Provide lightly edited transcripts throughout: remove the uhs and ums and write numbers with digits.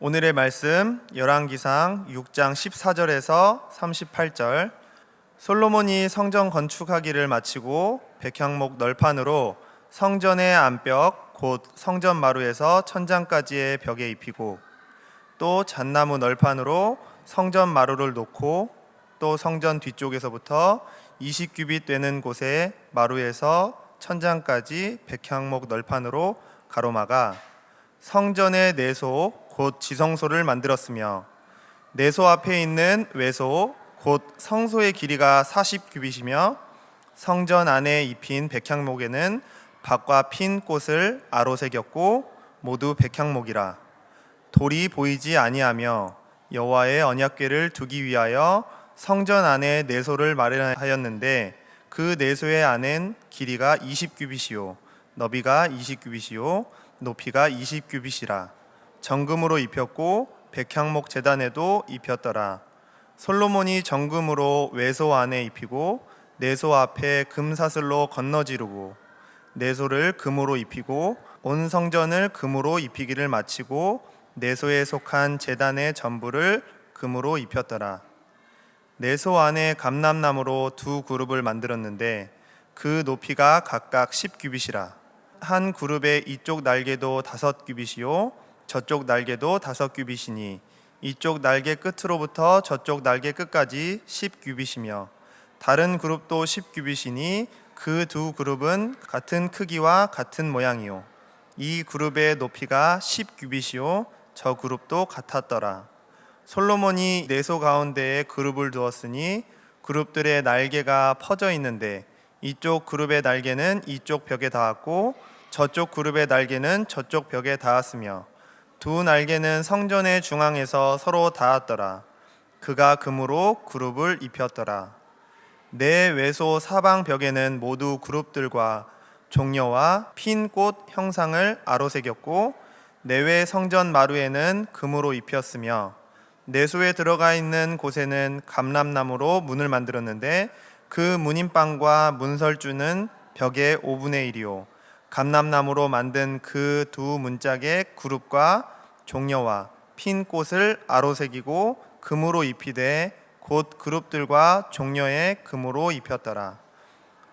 오늘의 말씀 열왕기상 6장 14절에서 38절. 솔로몬이 성전 건축하기를 마치고 백향목 널판으로 성전의 안벽 곧 성전 마루에서 천장까지의 벽에 입히고 또 잣나무 널판으로 성전 마루를 놓고 또 성전 뒤쪽에서부터 20규빗 되는 곳에 마루에서 천장까지 백향목 널판으로 가로막아 성전의 내소 곧 지성소를 만들었으며 내소 앞에 있는 외소 곧 성소의 길이가 40규빗이며 성전 안에 입힌 백향목에는 밭과 핀 꽃을 아로 새겼고 모두 백향목이라. 돌이 보이지 아니하며 여호와의 언약궤를 두기 위하여 성전 안에 내소를 마련하였는데 그 내소의 안은 길이가 20규빗이요 너비가 20규빗이요 높이가 20규빗이라. 정금으로 입혔고 백향목 제단에도 입혔더라. 솔로몬이 정금으로 외소 안에 입히고 내소 앞에 금사슬로 건너지르고 내소를 금으로 입히고 온 성전을 금으로 입히기를 마치고 내소에 속한 제단의 전부를 금으로 입혔더라. 내소 안에 감람나무로 두 그룹을 만들었는데 그 높이가 각각 10규빗이라. 한 그룹의 이쪽 날개도 5규빗이요 저쪽 날개도 5규빗이니 이쪽 날개 끝으로부터 저쪽 날개 끝까지 10규빗이며 다른 그룹도 10규빗이니 그 두 그룹은 같은 크기와 같은 모양이요 이 그룹의 높이가 10규빗이요 저 그룹도 같았더라. 솔로몬이 내소 가운데에 그룹을 두었으니 그룹들의 날개가 퍼져 있는데 이쪽 그룹의 날개는 이쪽 벽에 닿았고 저쪽 그룹의 날개는 저쪽 벽에 닿았으며 두 날개는 성전의 중앙에서 서로 닿았더라. 그가 금으로 그룹을 입혔더라. 내 외소 사방 벽에는 모두 그룹들과 종려와 핀 꽃 형상을 아로 새겼고 내외 성전 마루에는 금으로 입혔으며 내소에 들어가 있는 곳에는 감람나무로 문을 만들었는데 그 문인방과 문설주는 벽의 5분의 1이요 감람나무로 만든 그 두 문짝의 그룹과 종려와 핀 꽃을 아로 새기고 금으로 입히되 곧 그룹들과 종려에 금으로 입혔더라.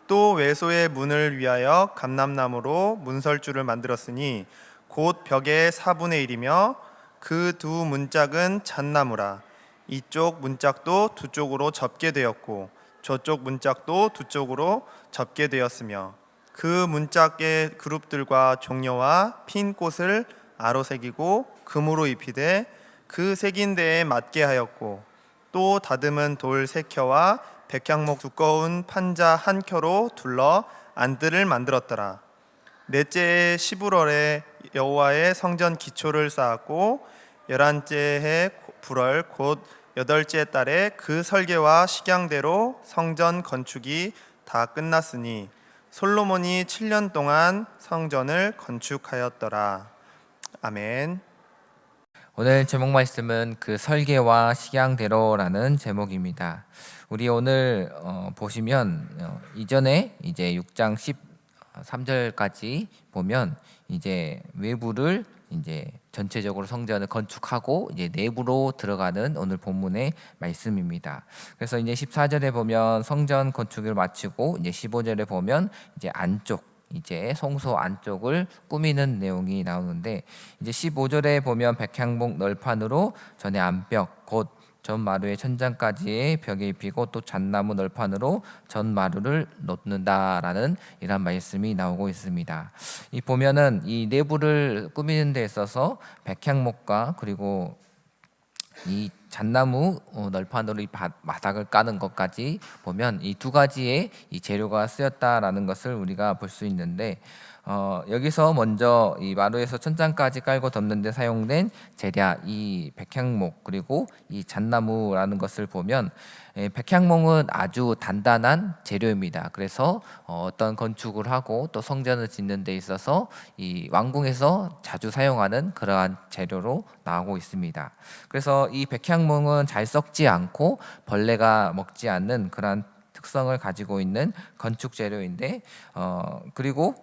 또 외소의 문을 위하여 감람나무로 문설주를 만들었으니 곧 벽의 4분의 1이며 그 두 문짝은 잣나무라. 이쪽 문짝도 두 쪽으로 접게 되었고 저쪽 문짝도 두 쪽으로 접게 되었으며 그 문짝의 그룹들과 종려와 핀 꽃을 아로 새기고 금으로 입히되 그 새긴 데에 맞게 하였고 또 다듬은 돌 3켜와 백향목 두꺼운 판자 1켜로 둘러 안들을 만들었더라. 넷째의 11월에 여호와의 성전 기초를 쌓았고 11째의 불월 곧 8째 달에 그 설계와 식양대로 성전 건축이 다 끝났으니 솔로몬이 7년 동안 성전을 건축하였더라. 아멘. 오늘 제목 말씀은 그 설계와 식양대로라는 제목입니다. 우리 오늘 보시면 이전에 이제 6장 13절까지 보면 이제 외부를 이제 전체적으로 성전을 건축하고 이제 내부로 들어가는 오늘 본문의 말씀입니다. 그래서 이제 14절에 보면 성전 건축을 마치고 이제 15절에 보면 이제 안쪽 이제 성소 안쪽을 꾸미는 내용이 나오는데 이제 15절에 보면 백향목 널판으로 전의 안벽 곧 전 마루의 천장까지의 벽에 입히고 또 잣나무 널판으로 전 마루를 놓는다라는 이런 말씀이 나오고 있습니다. 이 보면은 이 내부를 꾸미는 데 있어서 백향목과 그리고 이 잣나무 널판으로 이 바닥을 까는 것까지 보면 이 두 가지의 이 재료가 쓰였다라는 것을 우리가 볼 수 있는데 여기서 먼저 이 마루에서 천장까지 깔고 덮는 데 사용된 재료 이 백향목 그리고 이 잣나무라는 것을 보면 백향목은 아주 단단한 재료입니다. 그래서 어떤 건축을 하고 또 성전을 짓는 데 있어서 이 왕궁에서 자주 사용하는 그러한 재료로 나오고 있습니다. 그래서 이 백향목은 잘 썩지 않고 벌레가 먹지 않는 그러한 특성을 가지고 있는 건축 재료인데 그리고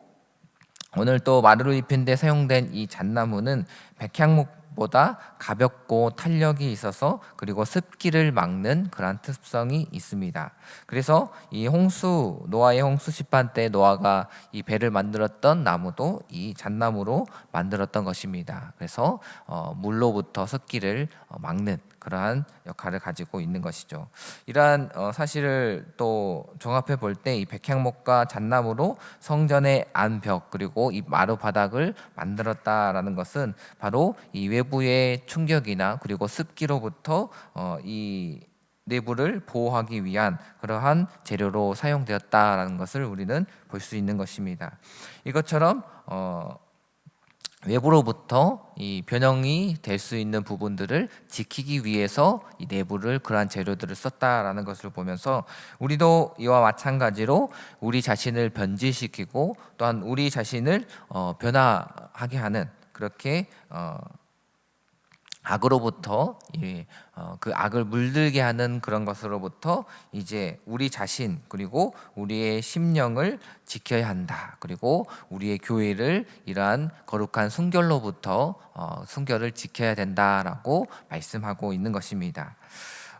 오늘 또 마루를 입힌 데 사용된 이 잣나무는 백향목 보다 가볍고 탄력이 있어서 그리고 습기를 막는 그러한 특성이 있습니다. 그래서 이 노아의 홍수 심판 때 노아가 이 배를 만들었던 나무도 이 잣나무로 만들었던 것입니다. 그래서 물로부터 습기를 막는 그러한 역할을 가지고 있는 것이죠. 이러한 사실을 또 종합해 볼 때 이 백향목과 잣나무로 성전의 안벽 그리고 이 마루 바닥을 만들었다라는 것은 바로 이 외부의 충격이나 그리고 습기로부터 이 내부를 보호하기 위한 그러한 재료로 사용되었다라는 것을 우리는 볼 수 있는 것입니다. 이것처럼 외부로부터 이 변형이 될 수 있는 부분들을 지키기 위해서 이 내부를 그러한 재료들을 썼다라는 것을 보면서 우리도 이와 마찬가지로 우리 자신을 변질시키고 또한 우리 자신을 변화하게 하는 그렇게 악으로부터 그 악을 물들게 하는 그런 것으로부터 이제 우리 자신 그리고 우리의 심령을 지켜야 한다. 그리고 우리의 교회를 이러한 거룩한 순결로부터 순결을 지켜야 된다라고 말씀하고 있는 것입니다.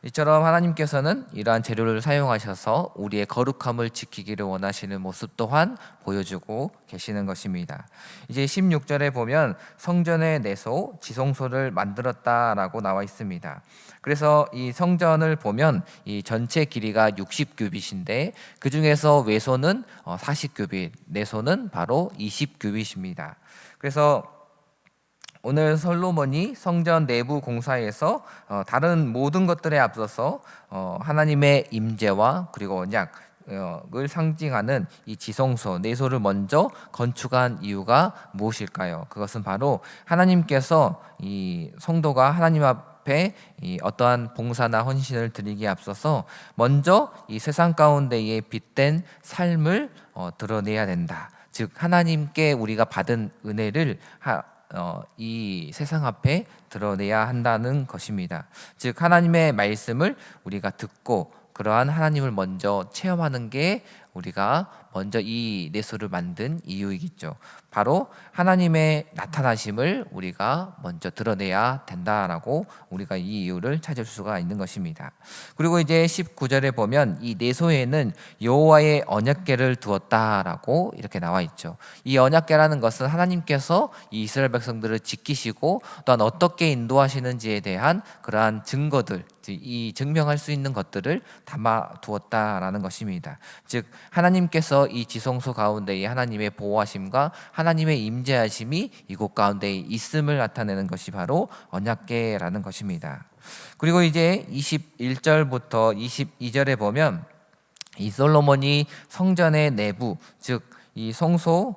이처럼 하나님께서는 이러한 재료를 사용하셔서 우리의 거룩함을 지키기를 원하시는 모습 또한 보여주고 계시는 것입니다. 이제 16절에 보면 성전의 내소, 지성소를 만들었다라고 나와 있습니다. 그래서 이 성전을 보면 이 전체 길이가 60규빗인데 그 중에서 외소는 40규빗, 내소는 바로 20규빗입니다. 그래서 오늘 솔로몬이 성전 내부 공사에서 다른 모든 것들에 앞서서 하나님의 임재와 그리고 언약을 상징하는 이 지성소, 내소를 먼저 건축한 이유가 무엇일까요? 그것은 바로 하나님께서 이 성도가 하나님 앞에 이 어떠한 봉사나 헌신을 드리기에 앞서서 먼저 이 세상 가운데에 빛된 삶을 드러내야 된다. 즉 하나님께 우리가 받은 은혜를 이 세상 앞에 드러내야 한다는 것입니다. 즉 하나님의 말씀을 우리가 듣고 그러한 하나님을 먼저 체험하는 게 우리가 먼저 이 내소를 만든 이유이겠죠. 바로 하나님의 나타나심을 우리가 먼저 드러내야 된다라고 우리가 이 이유를 찾을 수가 있는 것입니다. 그리고 이제 19절에 보면 이 내소에는 여호와의 언약궤를 두었다라고 이렇게 나와 있죠. 이 언약궤라는 것은 하나님께서 이 이스라엘 백성들을 지키시고 또한 어떻게 인도하시는지에 대한 그러한 증거들, 이 증명할 수 있는 것들을 담아 두었다라는 것입니다. 즉 하나님께서 이 지성소 가운데에 하나님의 보호하심과 하나님의 임재하심이 이곳 가운데에 있음을 나타내는 것이 바로 언약궤라는 것입니다. 그리고 이제 21절부터 22절에 보면 이 솔로몬이 성전의 내부, 즉 이 성소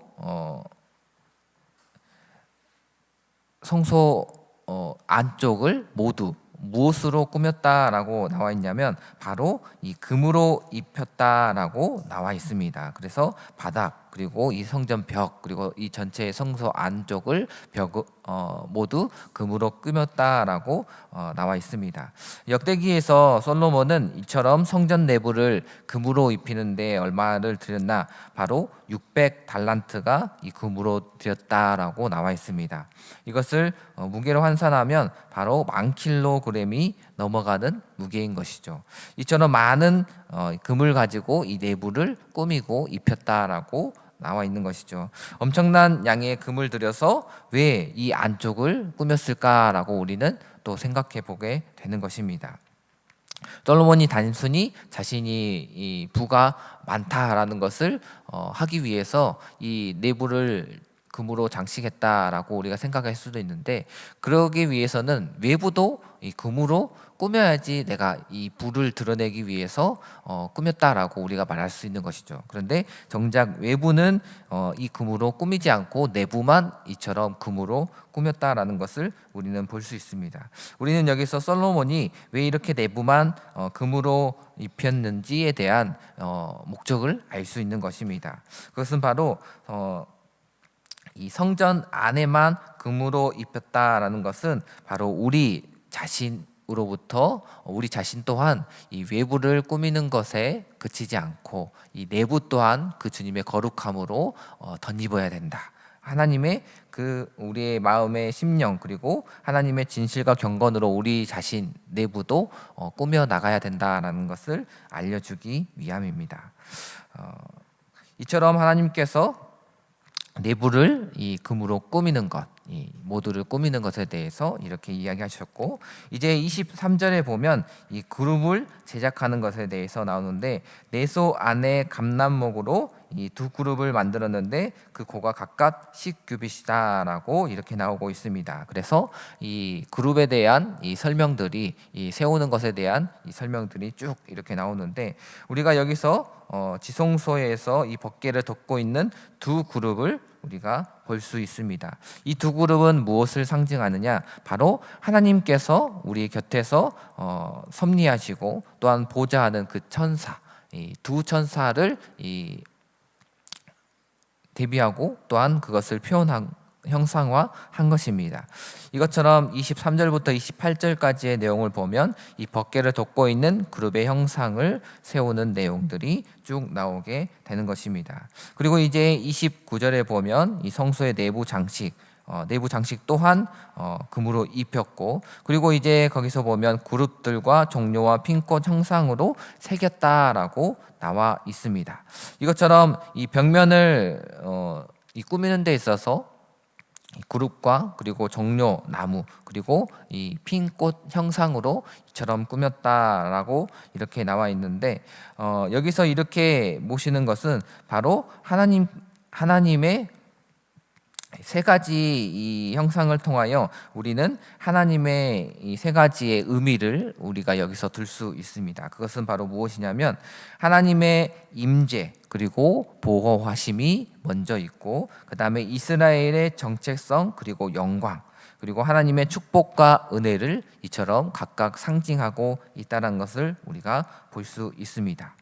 안쪽을 모두 무엇으로 꾸몄다라고 나와 있냐면 바로 이 금으로 입혔다라고 나와 있습니다. 그래서 바닥 그리고 이 성전 벽 그리고 이 전체 성소 안쪽을 모두 금으로 꾸몄다라고 나와 있습니다. 역대기에서 솔로몬은 이처럼 성전 내부를 금으로 입히는데 얼마를 들였나? 바로 600달란트가 이 금으로 들였다라고 나와 있습니다. 이것을 무게로 환산하면 바로 1000kg이 넘어가는 무게인 것이죠. 이처럼 많은 금을 가지고 이 내부를 꾸미고 입혔다라고 나와 있는 것이죠. 엄청난 양의 금을 들여서 왜 이 안쪽을 꾸몄을까라고 우리는 또 생각해 보게 되는 것입니다. 솔로몬이 단순히 자신이 이 부가 많다라는 것을 하기 위해서 이 내부를 금으로 장식했다라고 우리가 생각할 수도 있는데 그러기 위해서는 외부도 이 금으로 꾸며야지 내가 이 부를 드러내기 위해서 꾸몄다라고 우리가 말할 수 있는 것이죠. 그런데 정작 외부는 이 금으로 꾸미지 않고 내부만 이처럼 금으로 꾸몄다라는 것을 우리는 볼 수 있습니다. 우리는 여기서 솔로몬이 왜 이렇게 내부만 금으로 입혔는지에 대한 목적을 알 수 있는 것입니다. 그것은 바로 이 성전 안에만 금으로 입혔다라는 것은 바로 우리 자신으로부터 우리 자신 또한 이 외부를 꾸미는 것에 그치지 않고 이 내부 또한 그 주님의 거룩함으로 덧입어야 된다. 하나님의 그 우리의 마음의 심령 그리고 하나님의 진실과 경건으로 우리 자신 내부도 꾸며 나가야 된다라는 것을 알려주기 위함입니다. 이처럼 하나님께서 내부를 이 금으로 꾸미는 것, 이 모두를 꾸미는 것에 대해서 이렇게 이야기하셨고, 이제 23절에 보면 이 그룹을 제작하는 것에 대해서 나오는데, 내소 안에 감남목으로 이 두 그룹을 만들었는데 그 고가 각각 10규빗이다라고 이렇게 나오고 있습니다. 그래서 이 그룹에 대한 이 설명들이, 이 세우는 것에 대한 이 설명들이 쭉 이렇게 나오는데, 우리가 여기서 지성소에서 이 법궤를 덮고 있는 두 그룹을 우리가 볼 수 있습니다. 이 두 그룹은 무엇을 상징하느냐? 바로 하나님께서 우리 곁에서 섭리하시고 또한 보좌하는 그 천사, 이 두 천사를 대비하고 또한 그것을 표현한 형상화한 것입니다. 이것처럼 23절부터 28절까지의 내용을 보면 이 법궤를 덮고 있는 그룹의 형상을 세우는 내용들이 쭉 나오게 되는 것입니다. 그리고 이제 29절에 보면 이 성소의 내부 장식 또한 금으로 입혔고, 그리고 이제 거기서 보면 그룹들과 종료와 핀꽃 형상으로 새겼다라고 나와 있습니다. 이것처럼 이 벽면을 이 꾸미는 데 있어서 그룹과 그리고 종료 나무 그리고 이 핀꽃 형상으로 이처럼 꾸몄다라고 이렇게 나와 있는데, 여기서 이렇게 모시는 것은 바로 하나님의 세 가지 이 형상을 통하여 우리는 하나님의 이 세 가지의 의미를 우리가 여기서 들 수 있습니다. 그것은 바로 무엇이냐면 하나님의 임재 그리고 보호하심이 먼저 있고, 그 다음에 이스라엘의 정체성 그리고 영광, 그리고 하나님의 축복과 은혜를 이처럼 각각 상징하고 있다는 것을 우리가 볼 수 있습니다.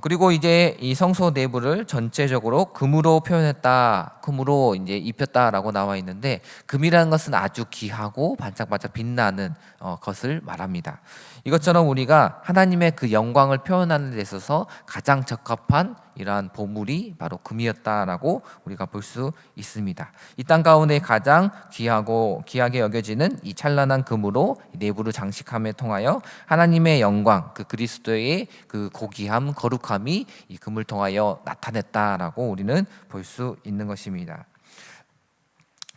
그리고 이제 이 성소 내부를 전체적으로 금으로 표현했다, 금으로 이제 입혔다라고 나와 있는데, 금이라는 것은 아주 귀하고 반짝반짝 빛나는 것을 말합니다. 이것처럼 우리가 하나님의 그 영광을 표현하는 데 있어서 가장 적합한 이러한 보물이 바로 금이었다라고 우리가 볼 수 있습니다. 이 땅 가운데 가장 귀하게 여겨지는 이 찬란한 금으로 내부를 장식함에 통하여 하나님의 영광, 그 그리스도의 그 고귀함, 거룩함이 이 금을 통하여 나타냈다라고 우리는 볼 수 있는 것입니다.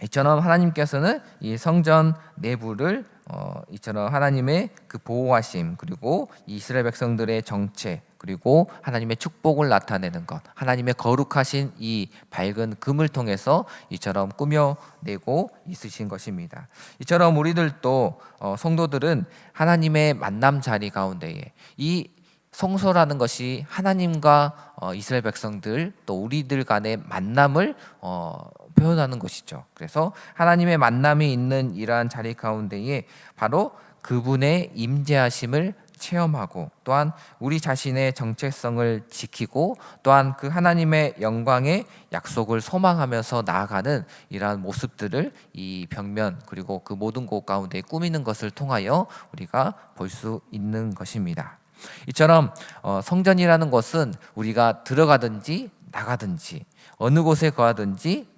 이처럼 하나님께서는 이 성전 내부를 이처럼 하나님의 그 보호하심, 그리고 이스라엘 백성들의 정체, 그리고 하나님의 축복을 나타내는 것, 하나님의 거룩하신 이 밝은 금을 통해서 이처럼 꾸며내고 있으신 것입니다. 이처럼 우리들도 성도들은 하나님의 만남 자리 가운데에 이 성소라는 것이 하나님과 이스라엘 백성들 또 우리들 간의 만남을 표현하는 것이죠. 그래서 하나님의 만남이 있는 이러한 자리 가운데에 바로 그분의 임재하심을 체험하고, 또한 우리 자신의 정체성을 지키고, 또한 그 하나님의 영광의 약속을 소망하면서 나아가는 이러한 모습들을 이 벽면 그리고 그 모든 곳 가운데 꾸미는 것을 통하여 우리가 볼 수 있는 것입니다. 이처럼 성전이라는 것은 우리가 들어가든지 나가든지 어느 곳에 거하든지,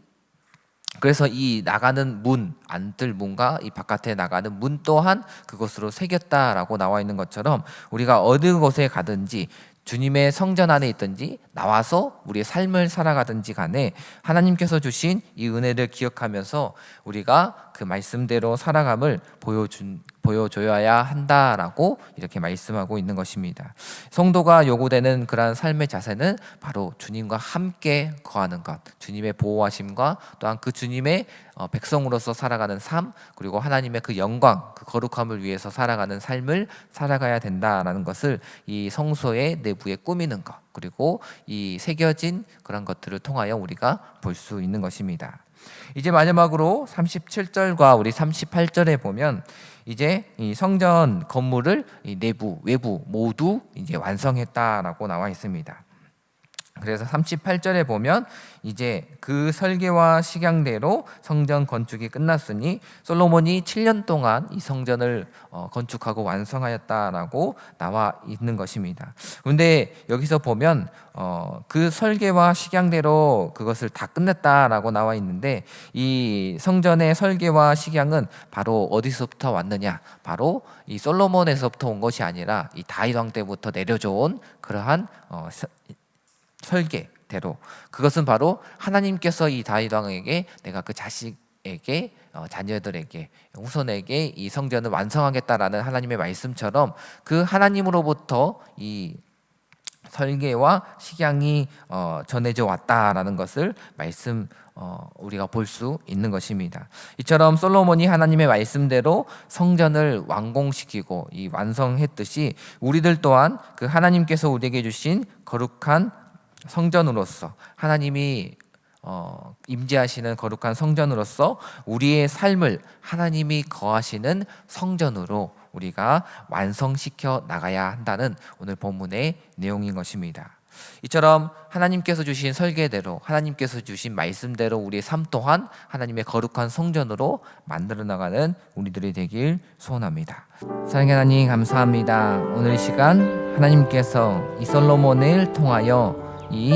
그래서 이 나가는 문, 안뜰 문과 이 바깥에 나가는 문 또한 그것으로 새겼다라고 나와 있는 것처럼, 우리가 어느 곳에 가든지 주님의 성전 안에 있든지 나와서 우리의 삶을 살아가든지 간에 하나님께서 주신 이 은혜를 기억하면서 우리가 그 말씀대로 살아감을 보여줘야 한다라고 이렇게 말씀하고 있는 것입니다. 성도가 요구되는 그러한 삶의 자세는 바로 주님과 함께 거하는 것, 주님의 보호하심과 또한 그 주님의 백성으로서 살아가는 삶, 그리고 하나님의 그 영광, 그 거룩함을 위해서 살아가는 삶을 살아가야 된다라는 것을 이 성소의 내부에 꾸미는 것, 그리고 이 새겨진 그런 것들을 통하여 우리가 볼 수 있는 것입니다. 이제 마지막으로 37절과 우리 38절에 보면 이제 이 성전 건물을 이 내부, 외부 모두 이제 완성했다라고 나와 있습니다. 그래서 38절에 보면 이제 그 설계와 식양대로 성전 건축이 끝났으니 솔로몬이 7년 동안 이 성전을 건축하고 완성하였다라고 나와 있는 것입니다. 그런데 여기서 보면 그 설계와 식양대로 그것을 다 끝냈다라고 나와 있는데 이 성전의 설계와 식양은 바로 어디서부터 왔느냐? 바로 이 솔로몬에서부터 온 것이 아니라 이 다윗 왕 때부터 내려져 온 그러한 설계대로, 그것은 바로 하나님께서 이 다윗 왕에게 내가 그 자식에게 자녀들에게 후손에게 이 성전을 완성하겠다라는 하나님의 말씀처럼 그 하나님으로부터 이 설계와 식양이 전해져 왔다라는 것을 우리가 볼 수 있는 것입니다. 이처럼 솔로몬이 하나님의 말씀대로 성전을 완공시키고 이 완성했듯이 우리들 또한 그 하나님께서 우리에게 주신 거룩한 성전으로서, 하나님이 임재하시는 거룩한 성전으로서 우리의 삶을 하나님이 거하시는 성전으로 우리가 완성시켜 나가야 한다는 오늘 본문의 내용인 것입니다. 이처럼 하나님께서 주신 설계대로, 하나님께서 주신 말씀대로 우리의 삶 또한 하나님의 거룩한 성전으로 만들어 나가는 우리들이 되길 소원합니다. 사랑의 하나님, 감사합니다. 오늘 이 시간 하나님께서 이 솔로몬을 통하여 이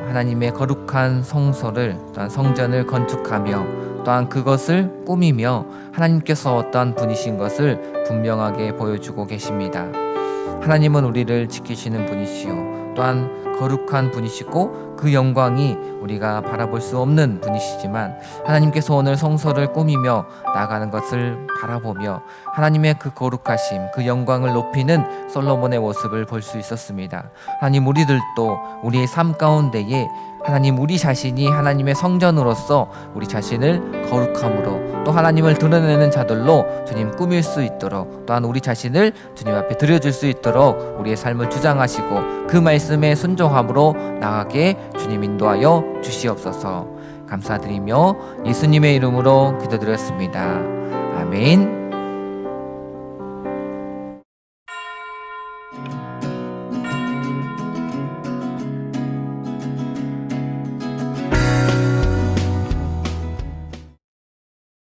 하나님의 거룩한 성소를, 또한 성전을 건축하며 또한 그것을 꾸미며 하나님께서 어떠한 분이신 것을 분명하게 보여주고 계십니다. 하나님은 우리를 지키시는 분이시요 또한 거룩한 분이시고 그 영광이 우리가 바라볼 수 없는 분이시지만 하나님께서 오늘 성소를 꾸미며 나가는 것을 바라보며 하나님의 그 거룩하심, 그 영광을 높이는 솔로몬의 모습을 볼 수 있었습니다. 하나님, 우리들도 우리의 삶 가운데에 하나님, 우리 자신이 하나님의 성전으로서 우리 자신을 거룩함으로 또 하나님을 드러내는 자들로 주님 꾸밀 수 있도록, 또한 우리 자신을 주님 앞에 드려줄 수 있도록 우리의 삶을 주장하시고 그 말씀에 순종함으로 나가게 주님 인도하여 주시옵소서. 감사드리며 예수님의 이름으로 기도드렸습니다. 아멘.